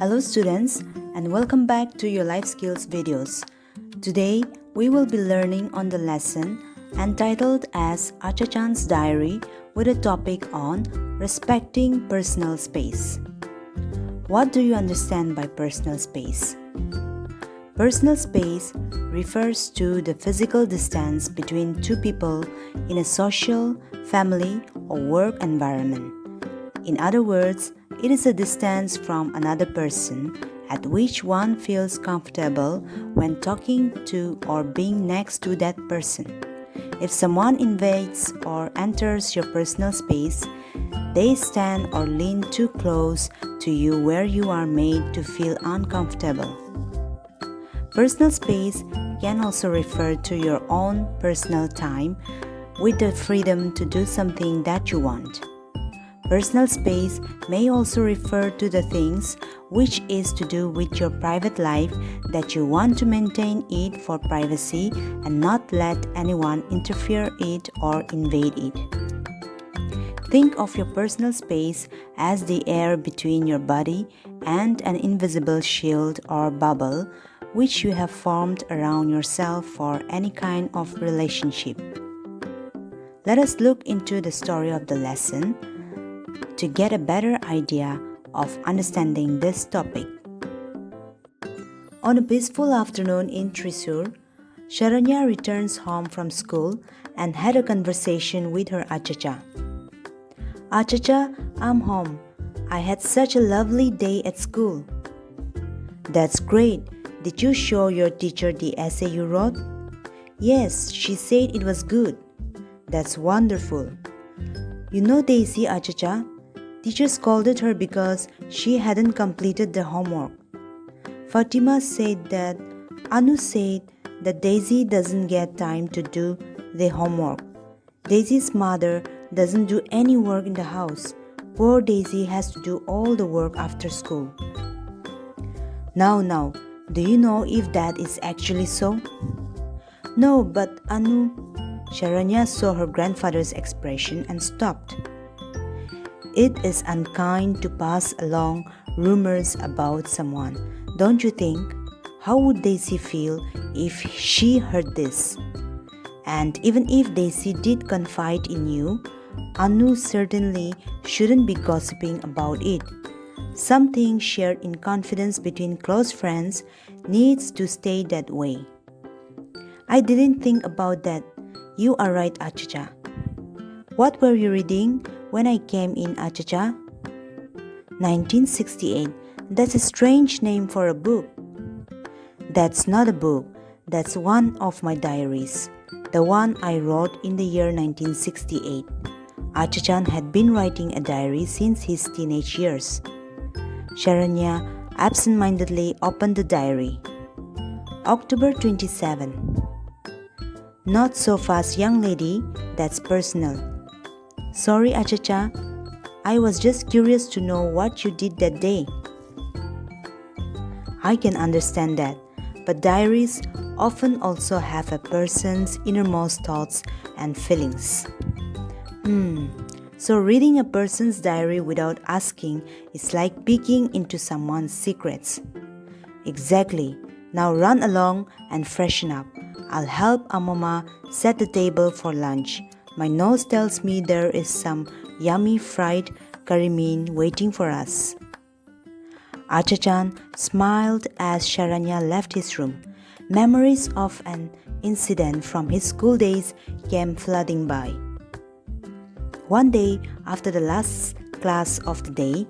Hello students, and welcome back to your life skills videos. Today we will be learning on the lesson entitled as Achachan's Diary with a topic on respecting personal space. What do you understand by personal space? Personal space refers to the physical distance between two people in a social, family, or work environment. In other words, it is a distance from another person at which one feels comfortable when talking to or being next to that person. If someone invades or enters your personal space, they stand or lean too close to you where you are made to feel uncomfortable. Personal space can also refer to your own personal time with the freedom to do something that you want. Personal space may also refer to the things which is to do with your private life that you want to maintain it for privacy and not let anyone interfere it or invade it. Think of your personal space as the air between your body and an invisible shield or bubble which you have formed around yourself for any kind of relationship. Let us look into the story of the lesson to get a better idea of understanding this topic. On a peaceful afternoon in Thrissur, Sharanya returns home from school and had a conversation with her Achacha. "Achacha, I'm home. I had such a lovely day at school." "That's great. Did you show your teacher the essay you wrote?" "Yes, she said it was good." "That's wonderful." "You know Daisy, Achacha? Teacher scolded her because she hadn't completed the homework." Fatima said that Anu said that Daisy doesn't get time to do the homework. Daisy's mother doesn't do any work in the house. Poor Daisy has to do all the work after school. Now, do you know if that is actually so?" "No, but Anu..." Sharanya saw her grandfather's expression and stopped. It is unkind to pass along rumors about someone, don't you think? How would Daisy feel if she heard this? And even if Daisy did confide in you, Anu certainly shouldn't be gossiping about it. Something shared in confidence between close friends needs to stay that way. "I didn't think about that. You are right, Achacha." "What were you reading when I came in, Achacha?" 1968. That's a strange name for a book." "That's not a book. That's one of my diaries. The one I wrote in the year 1968. Achachan had been writing a diary since his teenage years." Sharanya absent-mindedly opened the diary. October 27. "Not so fast, young lady. That's personal." "Sorry, Achacha. I was just curious to know what you did that day." "I can understand that, but diaries often also have a person's innermost thoughts and feelings." So reading a person's diary without asking is like peeking into someone's secrets." "Exactly. Now run along and freshen up. I'll help Amama set the table for lunch. My nose tells me there is some yummy fried curry mean waiting for us." Achachan smiled as Sharanya left his room. Memories of an incident from his school days came flooding by. One day, after the last class of the day,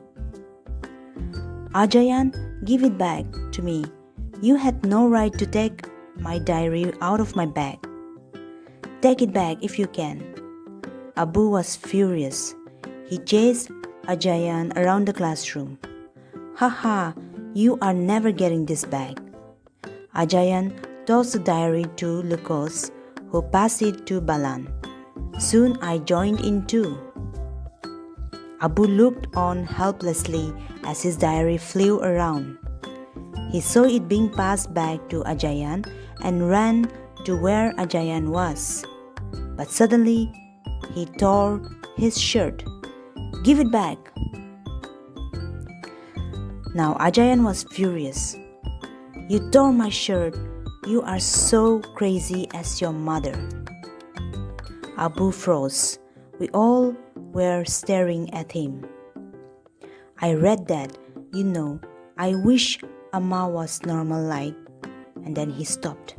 "Ajayan, give it back to me. You had no right to take my diary out of my bag." "Take it back if you can." Abu was furious. He chased Ajayan around the classroom. "Ha, you are never getting this back." Ajayan tossed the diary to Lukos, who passed it to Balan. Soon I joined in too. Abu looked on helplessly as his diary flew around. He saw it being passed back to Ajayan and ran to where Ajayan was. But suddenly, he tore his shirt. "Give it back." Now Ajayan was furious. "You tore my shirt. You are so crazy as your mother." Abu froze. We all were staring at him. "I read that. I wish Amma was normal like." And then he stopped.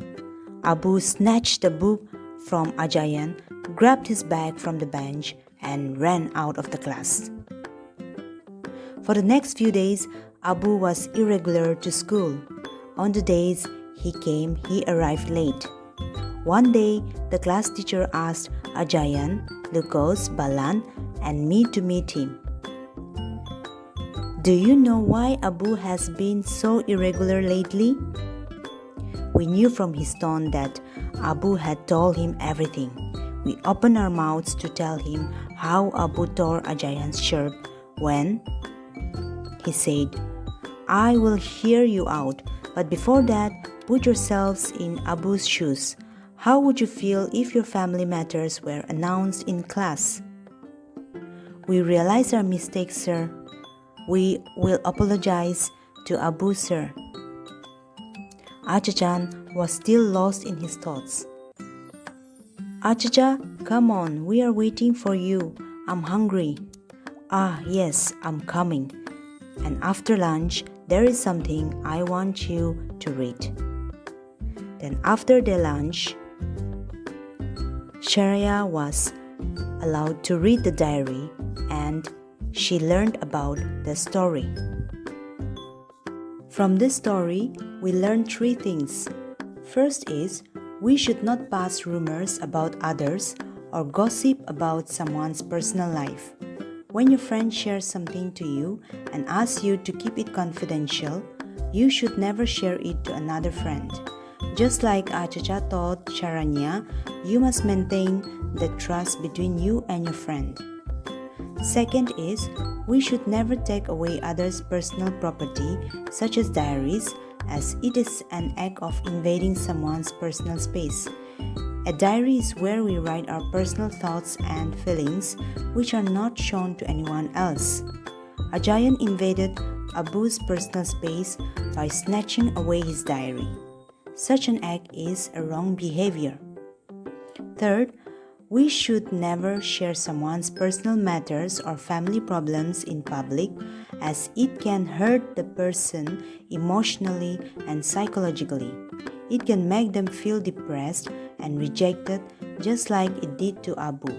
Abu snatched the book from Ajayan, grabbed his bag from the bench, and ran out of the class. For the next few days, Abu was irregular to school. On the days he came, he arrived late. One day, the class teacher asked Ajayan, Lukos, Balan, and me to meet him. "Do you know why Abu has been so irregular lately?" We knew from his tone that Abu had told him everything. We opened our mouths to tell him how Abu tore Ajayan's shirt when he said, "I will hear you out, but before that, put yourselves in Abu's shoes. How would you feel if your family matters were announced in class?" "We realize our mistakes, sir. We will apologize to Abu, sir." Achachan was still lost in his thoughts. "Achacha, come on, we are waiting for you. I'm hungry." "Ah, yes, I'm coming. And after lunch, there is something I want you to read." Then after their lunch, Sharia was allowed to read the diary and she learned about the story. From this story, we learned 3 things. First is, we should not pass rumors about others or gossip about someone's personal life. When your friend shares something to you and asks you to keep it confidential, you should never share it to another friend. Just like Achacha taught Sharanya, you must maintain the trust between you and your friend. Second is, we should never take away others' personal property, such as diaries, as it is an act of invading someone's personal space. A diary is where we write our personal thoughts and feelings, which are not shown to anyone else. Ajayan invaded Abu's personal space by snatching away his diary. Such an act is a wrong behavior. Third, we should never share someone's personal matters or family problems in public, as it can hurt the person emotionally and psychologically. It can make them feel depressed and rejected, just like it did to Abu.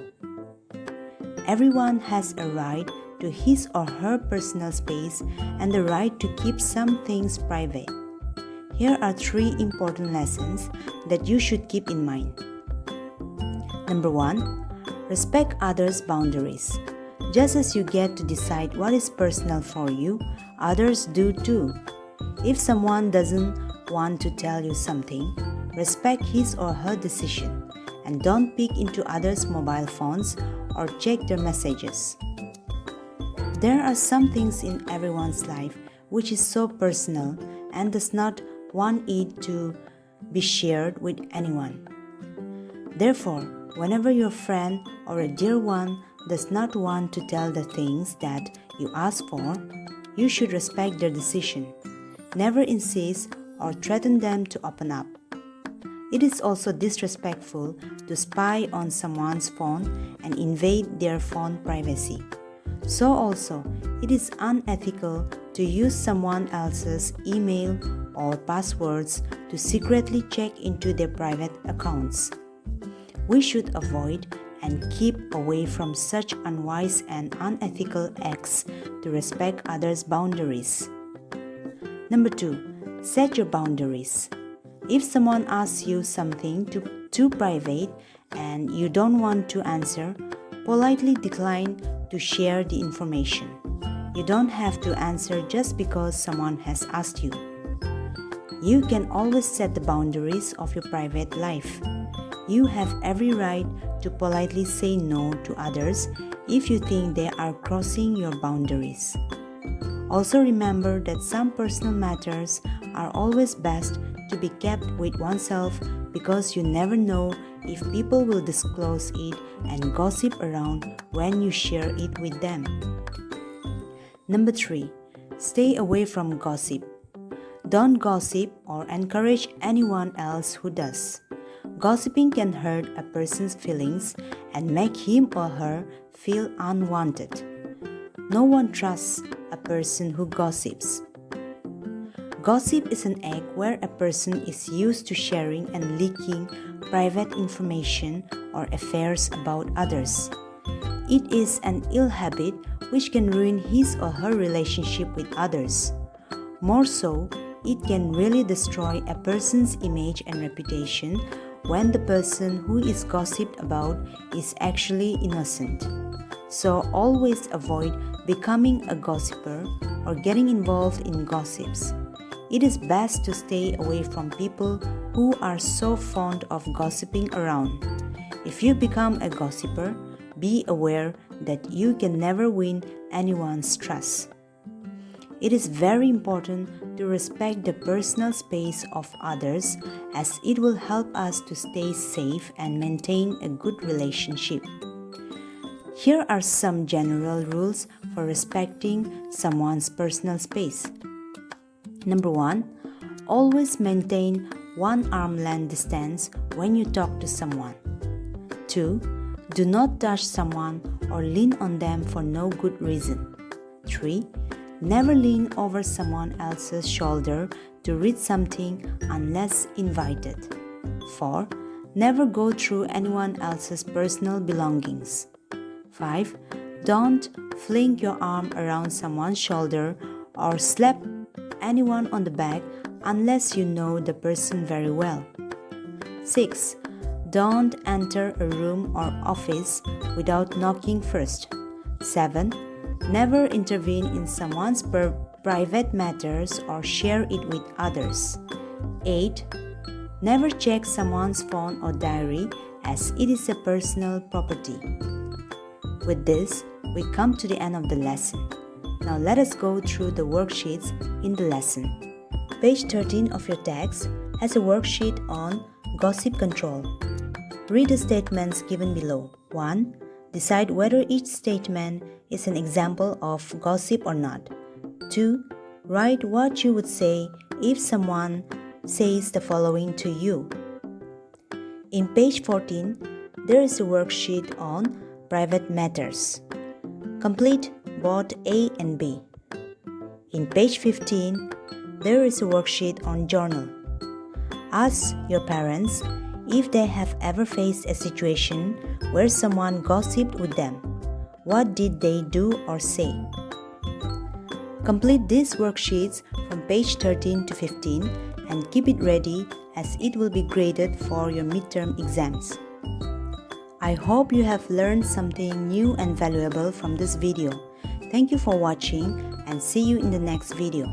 Everyone has a right to his or her personal space and the right to keep some things private. Here are 3 important lessons that you should keep in mind. Number 1, respect others' boundaries. Just as you get to decide what is personal for you, others do too. If someone doesn't want to tell you something, respect his or her decision and don't peek into others' mobile phones or check their messages. There are some things in everyone's life which is so personal and does not want it to be shared with anyone. Therefore, whenever your friend or a dear one does not want to tell the things that you ask for, you should respect their decision. Never insist or threaten them to open up. It is also disrespectful to spy on someone's phone and invade their phone privacy. So also, it is unethical to use someone else's email or passwords to secretly check into their private accounts. We should avoid and keep away from such unwise and unethical acts to respect others' boundaries. Number 2, set your boundaries. If someone asks you something too private and you don't want to answer, politely decline to share the information. You don't have to answer just because someone has asked you. You can always set the boundaries of your private life. You have every right to politely say no to others if you think they are crossing your boundaries. Also remember that some personal matters are always best to be kept with oneself because you never know if people will disclose it and gossip around when you share it with them. Number 3, Stay away from gossip. Don't gossip or encourage anyone else who does. Gossiping can hurt a person's feelings and make him or her feel unwanted. No one trusts a person who gossips. Gossip is an act where a person is used to sharing and leaking private information or affairs about others. It is an ill habit which can ruin his or her relationship with others. More so, it can really destroy a person's image and reputation when the person who is gossiped about is actually innocent. So always avoid becoming a gossiper or getting involved in gossips. It is best to stay away from people who are so fond of gossiping around. If you become a gossiper, be aware that you can never win anyone's trust. It is very important to respect the personal space of others, as it will help us to stay safe and maintain a good relationship. Here are some general rules for respecting someone's personal space. Number 1. Always maintain one arm-length distance when you talk to someone. 2. Do not touch someone or lean on them for no good reason. 3. Never lean over someone else's shoulder to read something unless invited. 4. Never go through anyone else's personal belongings. 5. Don't fling your arm around someone's shoulder or slap anyone on the back unless you know the person very well. 6. Don't enter a room or office without knocking first. 7. Never intervene in someone's private matters or share it with others. 8. Never check someone's phone or diary, as it is a personal property. With this, we come to the end of the lesson. Now let us go through the worksheets in the lesson. Page 13 of your text has a worksheet on gossip control. Read the statements given below. 1. Decide whether each statement is an example of gossip or not. 2. Write what you would say if someone says the following to you. In page 14, there is a worksheet on private matters. Complete both A and B. In page 15, there is a worksheet on journal. Ask your parents if they have ever faced a situation where someone gossiped with them. What did they do or say? Complete these worksheets from page 13 to 15 and keep it ready, as it will be graded for your midterm exams. I hope you have learned something new and valuable from this video. Thank you for watching and see you in the next video.